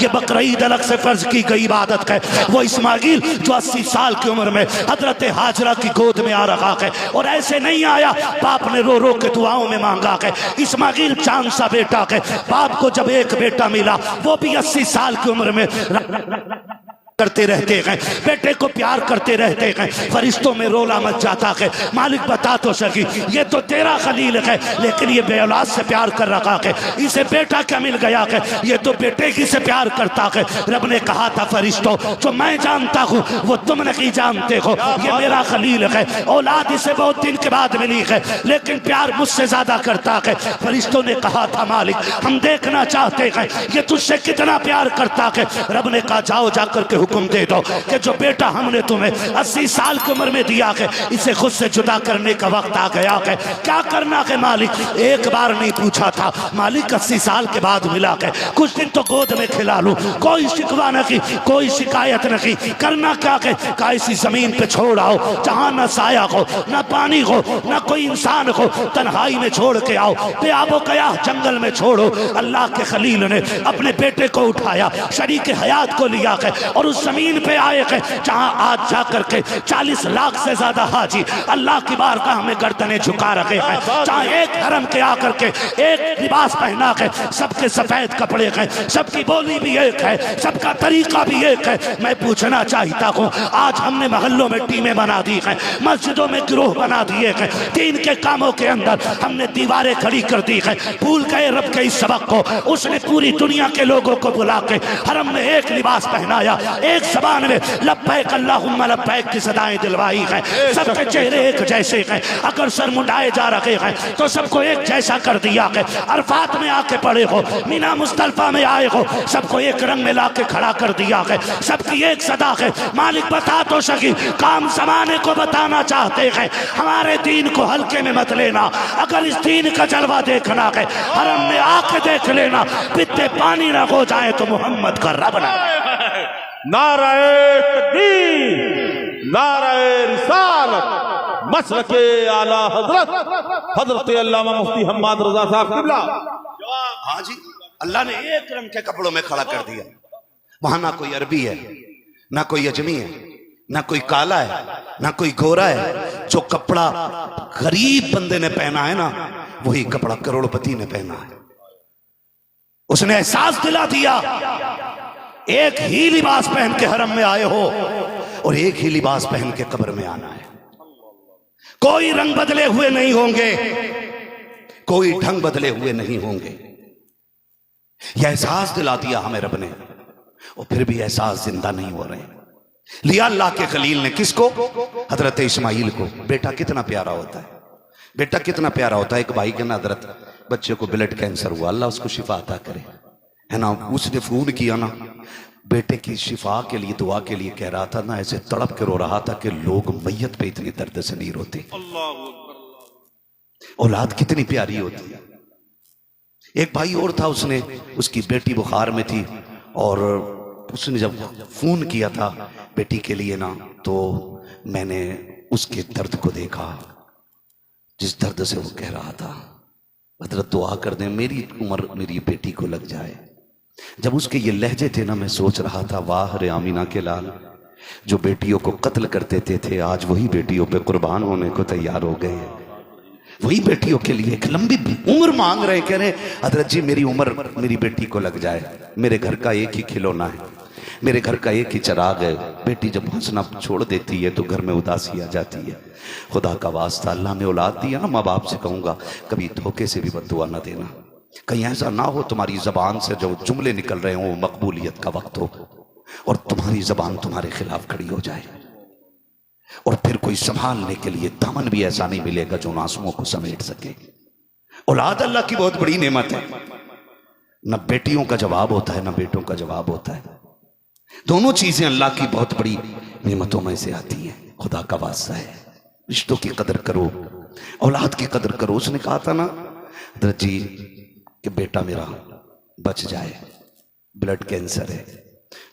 ये बकरीद अलग से फर्ज की गई इबादत है। वो इस्माइल जो 80 साल की उम्र में हजरत हाजरा की गोद में आ रहा है, और ऐसे नहीं आया, बाप ने रो रो के दुआओं में मांगा है। इस्माइल चांद सा बेटा है, बाप को जब एक बेटा मिला वो भी 80 साल की उम्र में करते रहते हैं, बेटे को प्यार करते रहते हैं। फरिश्तों में रोला मच जाता है, मालिक बता तो सकी ये तो तेरा खलील है, लेकिन ये बेऔलाद से प्यार कर रखा है, इसे बेटा क्या मिल गया है, ये तो बेटे की से प्यार करता है। रब ने कहा था फरिश्तों, जो मैं जानता हूँ वो तुम नहीं जानते हो, ये मेरा खलील है, औलाद इसे बहुत दिन के बाद मिली है, लेकिन प्यार मुझसे ज्यादा करता है। फरिश्तों ने कहा था मालिक हम देखना चाहते हैं ये तुझसे कितना प्यार करता है। रब ने कहा जाओ जाकर के हुक्म दे दो कि जो बेटा हमने तुम्हें 80 साल की उम्र में दिया है, इसे खुद से जुदा करने का वक्त आ गया है। क्या करना है मालिक? एक बार नहीं पूछा था मालिक, 80 साल के बाद मिला है, कुछ दिन तो गोद में खिला लूं, कोई शिकवा नहीं, कोई शिकायत नहीं, करना क्या है? का इसी जमीन पे छोड़ आओ जहां न साया हो, न पानी हो, न कोई इंसान हो, तन्हाई में छोड़ के आओ, बेआबो कया जंगल में छोड़ो। अल्लाह के खलील ने अपने बेटे को उठाया, शरीक हयात को लिया है, और उस जमीन पे आए हैं जहां आज जाकर के 40 लाख से ज्यादा हाजी अल्लाह की बारगाह में गर्दनें झुका रहे हैं, जहां एक हरम के आकर के एक लिबास पहना है, सबके सफेद कपड़े हैं, सबकी बोली भी एक है, सबका तरीका भी एक है। मैं पूछना चाहता हूँ, आज हमने मोहल्लों में टीमें बना दी हैं, मस्जिदों में गिरोह बना दिए हैं, दीन के कामों के अंदर हमने दीवारें खड़ी कर दी है, भूल गए रब के इस सबक को। उसने पूरी दुनिया के लोगों को बुला के हरम में एक लिबास पहनाया, एक जबान में लब्बैक अल्लाहुम्मा लब्बैक की सदाएं दिलवाई है, सबके चेहरे एक जैसे हैं, अगर सर मुंडाए जा रहे हैं तो सबको एक जैसा कर दिया है। अरफात में आके पड़े हो, मीना मुस्तल्फा में आए हो, सबको एक रंग में लाके खड़ा कर दिया है, सबकी एक सदा है। मालिक बता तो सकी, काम जमाने को बताना चाहते हैं, हमारे दीन को हल्के में मत लेना, अगर इस दीन का जलवा देखना है हरम में आके देख लेना, पित्ते पानी ना हो जाए तो मोहम्मद का रब ना। नाराए तकबीर, नाराए रिसालत, मसलके आला हजरत हजरत अल्लामा मुफ्ती हम्माद रजा साहब किबला। हाँ जी, अल्लाह ने एक रंग के कपड़ों में खड़ा कर दिया। वहां ना कोई अरबी है, ना कोई अजमी है, ना कोई काला है, ना कोई गोरा है। जो कपड़ा गरीब बंदे ने पहना है ना, वही कपड़ा करोड़पति ने पहना है। उसने एहसास दिला दिया, एक ही लिबास पहन के हरम में आए हो और एक ही लिबास पहन के कब्र में आना है। कोई रंग बदले हुए नहीं होंगे, कोई ढंग बदले हुए नहीं होंगे। यह एहसास दिला दिया हमें रब ने, और फिर भी एहसास जिंदा नहीं हो रहे। लिया अल्लाह के खलील ने किसको? हजरत इस्माइल को। बेटा कितना प्यारा होता है, बेटा कितना प्यारा होता है। एक भाई के ना हजरत बच्चे को ब्लड कैंसर हुआ, अल्लाह उसको शिफा अता करे, है ना। उसने फोन किया ना, बेटे की शिफा के लिए दुआ के लिए कह रहा था ना, ऐसे तड़प के रो रहा था कि लोग मैयत पे इतनी दर्द से नहीं रोते। औलाद कितनी प्यारी होती है। एक भाई और था, उसने उसकी बेटी बुखार में थी, और उसने जब फोन किया था बेटी के लिए ना, तो मैंने उसके दर्द को देखा, जिस दर्द से वो कह रहा था हजरत दुआ कर दे मेरी उम्र मेरी बेटी को लग जाए। जब उसके ये लहजे थे ना, मैं सोच रहा था वाह रे आमीना के लाल, जो बेटियों को कत्ल कर देते थे आज वही बेटियों पे कुर्बान होने को तैयार हो गए हैं। वही बेटियों के लिए एक लंबी उम्र मांग रहे हैं, कह रहे हजरत जी मेरी उम्र मेरी बेटी को लग जाए, मेरे घर का एक ही खिलौना है, मेरे घर का एक ही चिराग है। बेटी जब हंसना छोड़ देती है तो घर में उदासी आ जाती है। खुदा का वास्ता, अल्लाह ने औलाद दिया ना, माँ बाप से कहूंगा कभी धोखे से भी बद्दुआ ना देना। कहीं ऐसा ना हो तुम्हारी जबान से जो जुमले निकल रहे हो मकबूलियत का वक्त हो और तुम्हारी जबान तुम्हारे खिलाफ खड़ी हो जाए, और फिर कोई संभालने के लिए दामन भी ऐसा नहीं मिलेगा जो आंसुओं को समेट सके। औलाद अल्लाह की बहुत बड़ी नेमत है। न बेटियों का जवाब होता है, न बेटों का जवाब होता है। दोनों चीजें अल्लाह की बहुत बड़ी नेमतों में से आती हैं। खुदा का वास्ता है, रिश्तों की कदर करो, औलाद की कदर करो। उसने कहा था ना हजरत जी कि बेटा मेरा बच जाए, ब्लड कैंसर है,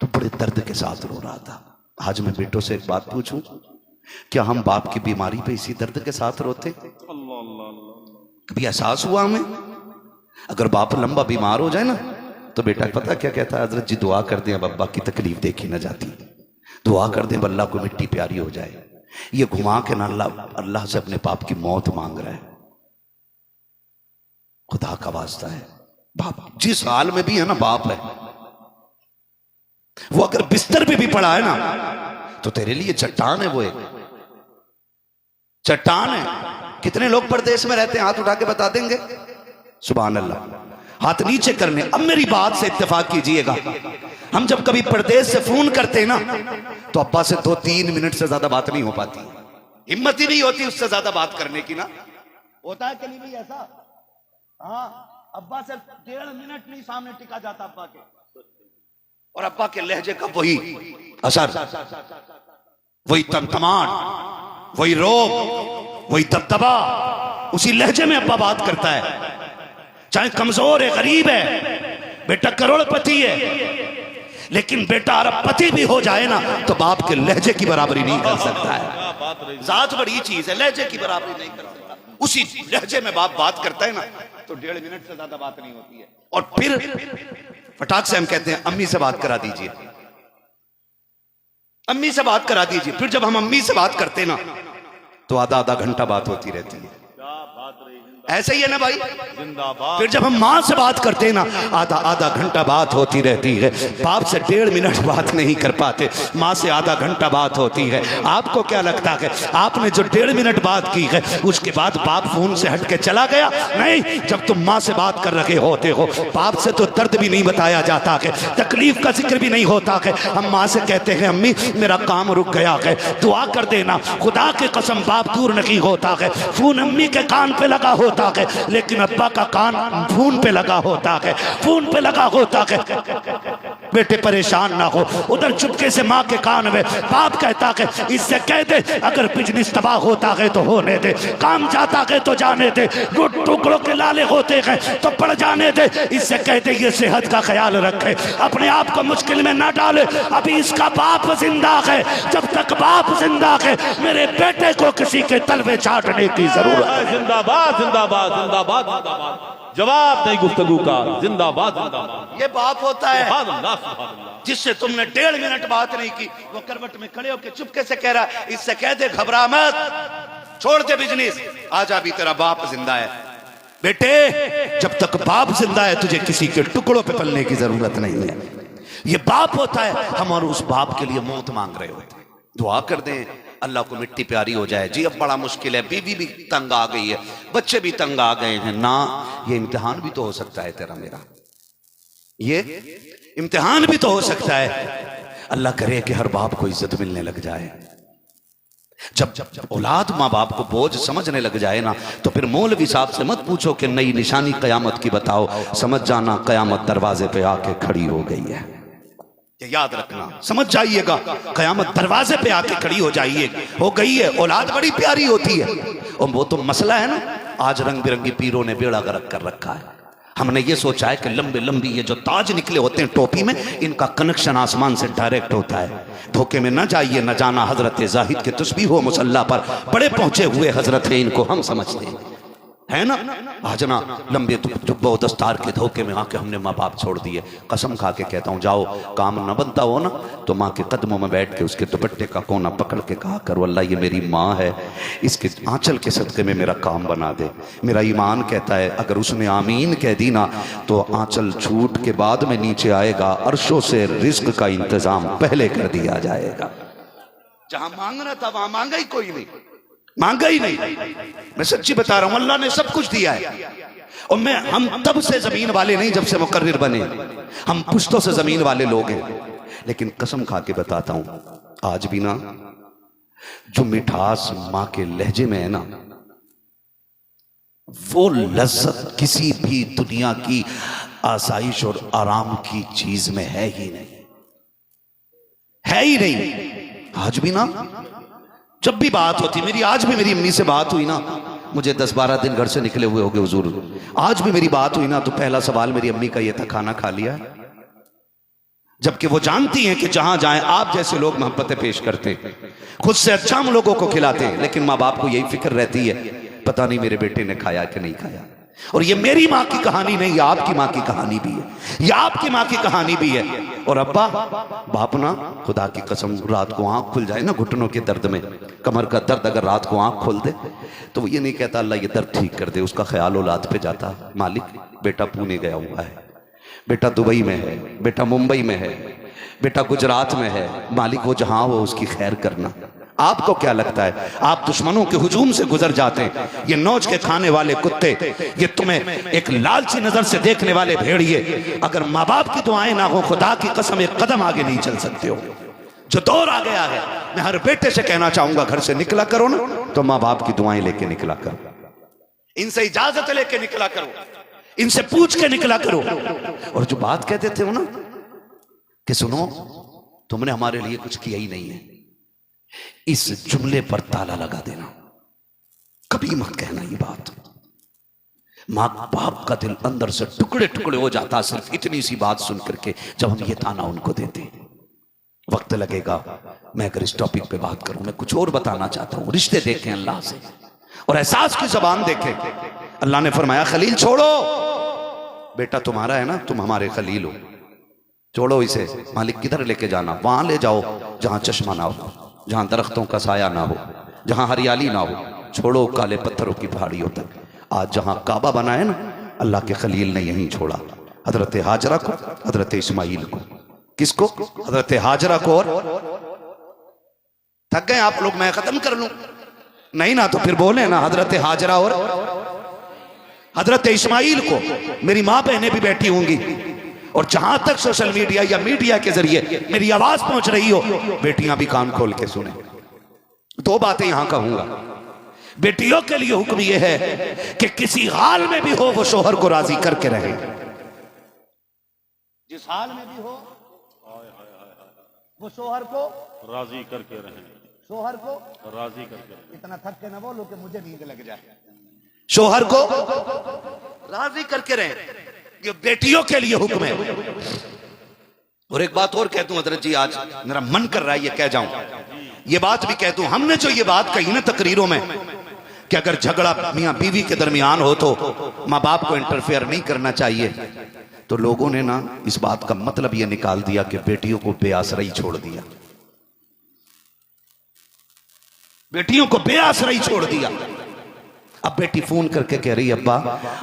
तो बड़े दर्द के साथ रो रहा था। आज मैं बेटों से एक बात पूछूं, क्या हम बाप की बीमारी पे इसी दर्द के साथ रोते? कभी एहसास हुआ हमें? अगर बाप लंबा बीमार हो जाए ना, तो तो बेटा पता क्या कहता है, हजरत जी दुआ कर दें अब अब्बा की तकलीफ देखी ना जाती, दुआ कर दें अल्लाह को मिट्टी प्यारी हो जाए। ये घुमा के ना अल्लाह से अपने बाप की मौत मांग रहा है। खुदा का वास्ता है, बाप जिस हाल में भी है ना बाप है, वो अगर बिस्तर पे भी पड़ा है ना तो तेरे लिए चट्टान है, वो एक चट्टान है। कितने लोग परदेश में रहते हैं, हाथ उठा के बता देंगे? सुभान अल्लाह, हाथ नीचे करने। अब मेरी बात से इत्तेफाक कीजिएगा, हम जब कभी परदेश से फोन करते हैं ना तो अब्बा से 2-3 मिनट से ज्यादा बात नहीं हो पाती, हिम्मत ही नहीं होती उससे ज्यादा बात करने की ना। होता है कि नहीं भाई ऐसा? हाँ, अब्बा से 1.5 मिनट नहीं सामने टिका जाता अब्बा के, और अब्बा के लहजे का वही असर, वही तमतमाट, वही रोब, वही दबदबा, उसी लहजे में अब्बा बात करता है। चाहे कमजोर है, गरीब है, बेटा करोड़पति है, लेकिन बेटा अरबपति भी हो जाए ना तो बाप के लहजे की बराबरी नहीं कर सकता है। जात बड़ी चीज है, लहजे की बराबरी नहीं कर सकता। उसी लहजे में बाप बात करता है ना तो 1.5 मिनट से ज्यादा बात नहीं होती है। और फिर फटाक से हम कहते हैं अम्मी से बात करा दीजिए, अम्मी से बात करा दीजिए। फिर जब हम अम्मी से बात करते ना तो आधा घंटा बात होती रहती है। ऐसे ही है ना भाई, जिंदाबाद। फिर जब हम माँ से बात करते हैं ना आधा घंटा बात होती रहती है। बाप से 1.5 मिनट बात नहीं कर पाते, माँ से आधा घंटा बात होती है। आपको क्या लगता है आपने जो 1.5 मिनट बात की है उसके बाद बाप फोन से हट के चला गया? नहीं, जब तुम माँ से बात कर रहे होते हो बाप से तो दर्द भी नहीं बताया जाता है, तकलीफ का जिक्र भी नहीं होता है। हम माँ से कहते हैं अम्मी मेरा काम रुक गया है, दुआ कर देना। खुदा की कसम बाप दूर नहीं होता है, फोन अम्मी के कान पे लगा होता है, लेकिन अब्बा का कान फोन पे लगा होता है, फोन पे लगा होता है। बेटे परेशान ना हो, उधर चुपके से माँ के कान में बाप कहता है इससे कह दे अगर बिजनेस तबाह होता है तो होने दे, काम जाता है तो जाने दे, टुकड़ों के लाले होते हैं तो पड़ जाने दे। इससे कह दे ये सेहत का ख्याल रखे, अपने आप को मुश्किल में ना डाले। अभी इसका बाप जिंदा है, जब तक बाप जिंदा है मेरे बेटे को किसी के तलवे चाटने की जरूरत है। जिंदाबाद जिंदाबाद जिंदाबाद जिंदाबाद, जवाब नहीं गुफ्तगू का, जिंदाबाद जिंदाबाद। ये बाप होता है सुभान अल्लाह, सुभान अल्लाह। जिससे तुमने 1.5 मिनट बात नहीं की, वो करवट में खड़े होकर चुपके से कह रहा है इससे कह दे घबरा मत, छोड़ दे बिजनेस, आजा भी तेरा बाप जिंदा है। बेटे जब तक बाप जिंदा है तुझे किसी के टुकड़ों पे पलने की जरूरत नहीं है। ये बाप होता है, हम और उस बाप के लिए मौत मांग रहे होते हैं। दुआ कर दें अल्लाह को मिट्टी प्यारी हो जाए। जी अब बड़ा मुश्किल है, बीवी भी तंग आ गई है, बच्चे भी तंग आ गए हैं ना, ये इम्तिहान भी तो हो सकता है तेरा मेरा, ये इम्तिहान भी तो हो सकता है। अल्लाह करे कि हर बाप को इज्जत मिलने लग जाए। जब औलाद माँ बाप को बोझ समझने लग जाए ना तो फिर मौलवी साहब से मत पूछो कि नई निशानी कयामत की बताओ, समझ जाना कयामत दरवाजे पे आके खड़ी हो गई है। ये याद रखना, समझ जाइएगा कयामत दरवाजे पे आके खड़ी हो गई है। औलाद बड़ी प्यारी होती है, और वो तो मसला है ना, आज रंग बिरंगी पीरों ने बेड़ा गर्क कर रखा है। हमने ये सोचा है कि लंबे लंबी ये जो ताज निकले होते हैं टोपी में, इनका कनेक्शन आसमान से डायरेक्ट होता है। धोखे में न जाइए, न जाना हजरत जाहिद के तस्बीह हो मुसल्ला पर बड़े पहुंचे हुए हजरत हैं, इनको हम समझते हैं, है ना। आज ना लंबे जुब्बो दस्तार के धोखे में आके हमने माँ बाप छोड़ दिए। कसम खा के कहता हूँ, जाओ काम न बनता हो ना तो माँ के कदमों में बैठ के उसके दुपट्टे का कोना पकड़ के कहा करो अल्लाह ये मेरी माँ है, इसके आंचल के सदके में मेरा काम बना दे। मेरा ईमान कहता है अगर उसने आमीन कह दी ना तो आंचल छूट के बाद में नीचे आएगा, अर्शों से रिज्क का इंतजाम पहले कर दिया जाएगा। जहां मांगना था वहां मांगा ही कोई नहीं, मांगा ही नहीं। मैं सच्ची बता रहा हूं, अल्लाह ने सब कुछ दिया है। और हम तब से जमीन वाले नहीं जब से मुकर्रिर बने, हम पुश्तों से जमीन वाले लोग हैं। लेकिन कसम खा के बताता हूं आज भी ना जो मिठास मां के लहजे में है ना, वो लज्जत किसी भी दुनिया की आसाइश और आराम की चीज में है ही नहीं, है ही नहीं। आज भी ना जब भी बात होती, मेरी आज भी मेरी अम्मी से बात हुई ना, मुझे 10-12 दिन घर से निकले हुए हो गए हुजूर, आज भी मेरी बात हुई ना तो पहला सवाल मेरी अम्मी का ये था खाना खा लिया। जबकि वो जानती हैं कि जहां जाएं आप जैसे लोग मोहब्बतें पेश करते हैं, खुद से अच्छा हम लोगों को खिलाते हैं, लेकिन माँ बाप को यही फिक्र रहती है पता नहीं मेरे बेटे ने खाया कि नहीं खाया। और ये मेरी माँ की कहानी नहीं, ये आपकी माँ की कहानी भी है, ये आपकी माँ की कहानी भी है। और अब्बा बाप ना, खुदा की कसम, रात को आंख खुल जाए ना घुटनों के दर्द में, कमर का दर्द अगर रात को आंख खोल दे तो वो ये नहीं कहता अल्लाह ये दर्द ठीक कर दे, उसका ख्याल औलाद पे जाता, मालिक बेटा पुणे गया हुआ है, बेटा दुबई में है, बेटा मुंबई में है, बेटा गुजरात में है, मालिक वो जहां हो उसकी खैर करना। आपको क्या लगता है आप दुश्मनों के हुजूम से गुजर जाते हैं, ये नोच के खाने वाले कुत्ते, ये तुम्हें एक लालची नजर से देखने वाले भेड़िए, अगर माँ बाप की दुआएं ना हो खुदा की कसम एक कदम आगे नहीं चल सकते हो। जो दौर आ गया है, मैं हर बेटे से कहना चाहूंगा घर से निकला करो ना तो माँ बाप की दुआएं लेके निकला करो, इनसे इजाजत लेके निकला करो, इनसे पूछ के निकला करो। और जो बात कहते थे हो ना कि सुनो तुमने हमारे लिए कुछ किया ही नहीं है, इस जुमले पर ताला लगा देना, कभी मत कहना ये बात। मां बाप का दिल अंदर से टुकड़े टुकड़े हो जाता सिर्फ इतनी सी बात सुन करके जब हम ये ताना उनको देते। वक्त लगेगा, मैं अगर इस टॉपिक पे बात करूं, मैं कुछ और बताना चाहता हूं। रिश्ते देखें अल्लाह से और एहसास की जबान देखें। अल्लाह ने फरमाया खलील छोड़ो, बेटा तुम्हारा है ना, तुम हमारे खलील हो, छोड़ो इसे। मालिक किधर लेके जाना? वहां ले जाओ जहां चश्मा ना हो, जहां दरख्तों का साया ना हो, जहां हरियाली ना हो, छोड़ो काले पत्थरों की पहाड़ियों तक। आज जहां काबा बना है ना, अल्लाह के खलील ने यहीं छोड़ा, हजरत हाजरा को, हजरत इस्माइल को। किसको? हजरत हाजरा को। और थक गए आप लोग, मैं खत्म कर लूं? नहीं ना तो फिर बोले ना, हजरत हाजरा और हजरत इस्माइल को। मेरी मां बहनें भी बैठी होंगी, और जहां तक सोशल मीडिया या मीडिया के जरिए मेरी आवाज पहुंच रही हो, बेटियां भी कान खोल के सुने। दो बातें यहां कहूंगा। बेटियों के लिए हुक्म यह है कि किसी हाल में भी हो वो शोहर को राजी करके रहे, जिस हाल में भी हो वो शोहर को राजी करके रहे, शोहर को राजी करके रहे। इतना थक के ना बोलो कि मुझे नींद लग जाए। शोहर को राजी करके रहे, ये बेटियों के लिए हुक्म है। और एक बात और कह दूं हजरत जी, आज मेरा मन कर रहा है ये कह जाऊं, ये बात भी कह दूं। हमने जो ये बात कही ना तकरीरों में कि अगर झगड़ा मियां बीवी के दरमियान हो तो माँ बाप को इंटरफेयर नहीं करना चाहिए, तो लोगों ने ना इस बात का मतलब ये निकाल दिया कि बेटियों को बेआसराई छोड़ दिया, बेटियों को बेआसराई छोड़ दिया। अब बेटी फोन करके कह रही अब्बा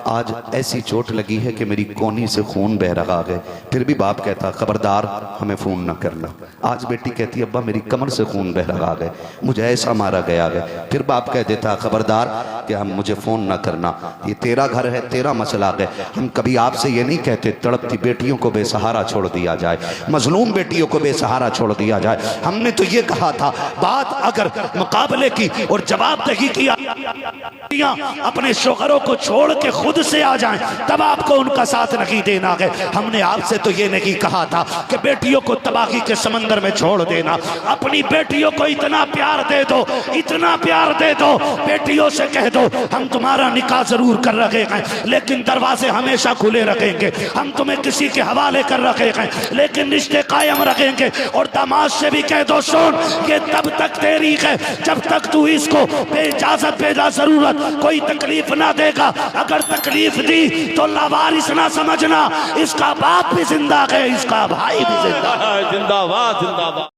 आज ऐसी चोट लगी है कि मेरी कोनी से खून बह रहा है। फिर भी बाप कहता खबरदार हमें फोन ना करना। आज बेटी कहती अब्बा मेरी कमर से खून बह रहा है, मुझे ऐसा मारा गया है। फिर बाप कह देता खबरदार कि हम मुझे फोन ना करना, ये तेरा घर है, तेरा मसला है। हम कभी आपसे ये नहीं कहते तड़पती बेटियों को बेसहारा छोड़ दिया जाए, मजलूम बेटियों को बेसहारा छोड़ दिया जाए। हमने तो ये कहा था बात अगर मुकाबले की और जवाबदेही की अपने शोहरों को छोड़ के खुद से आ जाएं, तब आपको उनका साथ नहीं देना है। हमने आपसे तो ये नहीं कहा था कि बेटियों को तबाही के समंदर में छोड़ देना। अपनी बेटियों को इतना प्यार दे दो, इतना प्यार दे दो, बेटियों से कह दो हम तुम्हारा निकाह जरूर कर रखे हैं लेकिन दरवाजे हमेशा खुले रखेंगे, हम तुम्हें किसी के हवाले कर रखे हैं लेकिन रिश्ते कायम रखेंगे। और दामाद से भी कह दो सुन ये तब तक तेरी है जब तक तू इसको बेइजाजत बेजा जरूरत कोई तकलीफ ना देगा। अगर तकलीफ दी तो लावारिस ना समझना, इसका बाप भी जिंदा है, इसका भाई भी जिंदा है। जिंदाबाद जिंदाबाद।